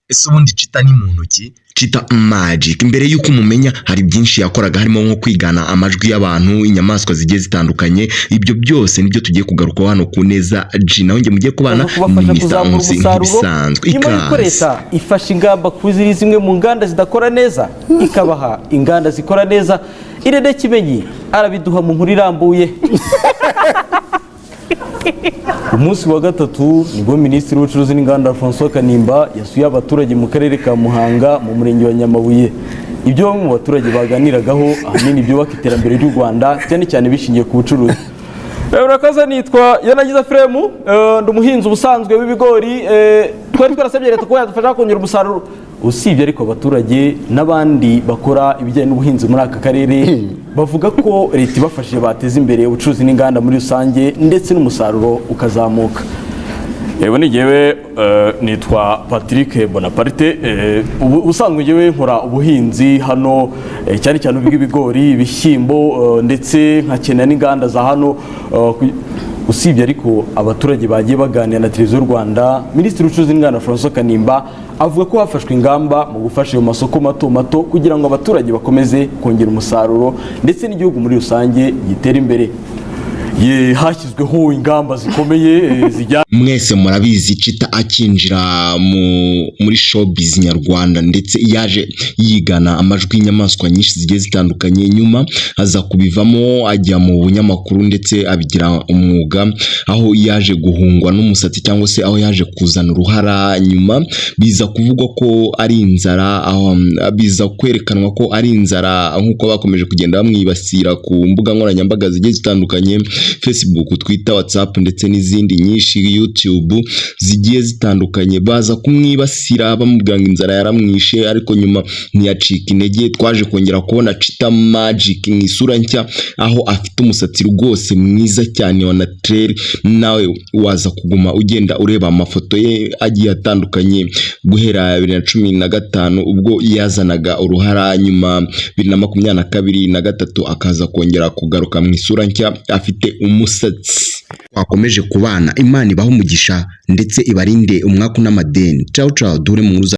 Ese ubundi Chita ni muntu ki? Chita Magic mbere yuko umumenya hari byinshi yakoraga harimo nko kwigana amajwi y'abantu, inyamaswa zigiye zitandukanye. Ibyo byose nibyo tugiye kugaruka hano ku Neza G. Naho nge mugiye kubana nk'ibisanzwe. Ikoresha ifasha ingamba kuziri zimwe mu nganda zidakora neza ikabaha inganda zikora neza. Irene Kimenyi arabiduha mu nkuru irambuye. Umunsi wa gatatu nibwo Minisitiri w'Ubucuruzi n'Inganda François Kanimba yasuye abaturage mu karere ka Muhanga mu murenge wa Nyamabuye. Ibyo bamwe mu baturage baganiragaho ahanini byubaka iterambere ry'u Rwanda cyane cyane bishingiye ku bucuruzi. Urakaza nitwa Yanagiza Fremu, ndi umuhinzi ubusanzwe w'ibigori. Twari twarasabye leta ko yadufasha kongera umusaruro. Usibye ariko abaturage n'abandi bakora ibijyanye n'ubuhinzi muri aka karere bavuga ko leta ibafashije bateza imbere ubucuruzi n'inganda muri rusange ndetse n'umusaruro ukazamuka. Yego nigewe nitwa Patrick Bonaparte, ubusanzwe ngewe nkora ubuhinzi hano cyane cyane ubw'ibigori, ibishyimbo ndetse nkakena n'inganda za hano. Usibye ariko abaturage bagiye baganira na Televiziyo y'u Rwanda, Minisitiri w'Ubucuruzi n'Inganda François Kanimba avuga ko hafashwe ingamba mu gufasha ayo masoko mato mato kugira ngo abaturage bakomeze kongera umusaruro ndetse n'igihugu muri rusange gitere imbere. Hashyizweho ingamba zikomeye zijya. Mwese murabizi Chita akinjira muri showbiz nyarwanda ndetse yaje yigana amajwi y'inyamaswa nyinshi zigiye zitandukanye, nyuma aza kubivamo ajya mu bunyamakuru ndetse abigira umwuga, aho yaje guhungwa n'umusatsi cyangwa se aho yaje kuzana uruhara. Nyuma biza kuvugwa ko ari inzara, aho biza kwerekanwa ko ari inzara nk'uko bakomeje kugenda bamwibasira ku mbuga nkoranyambaga zigiye zitandukanye, Facebook, Twitter, WhatsApp ndetse n'izindi nyinshi, YouTube zigiye zitandukanye. Baza kumwibasira bamubwira ngo inzara yaramwishe, ariko nyuma ntiyacika intege. Twaje kongera kubona Chita Magic mu isura nshya, aho afite umusatsi rwose mwiza cyane wa naturel. Nawe waza kuguma ugenda ureba amafoto ye agiye atandukanye guhera 2015 ubwo yazanaga uruhara, nyuma 2023 akaza kongera kugaruka mu isura nshya afite umusatsi. Wakomeje kubana, Imana ibaho umugisha ndetse ibarinde umwaku n'amadeni. Ciao ciao, dure mu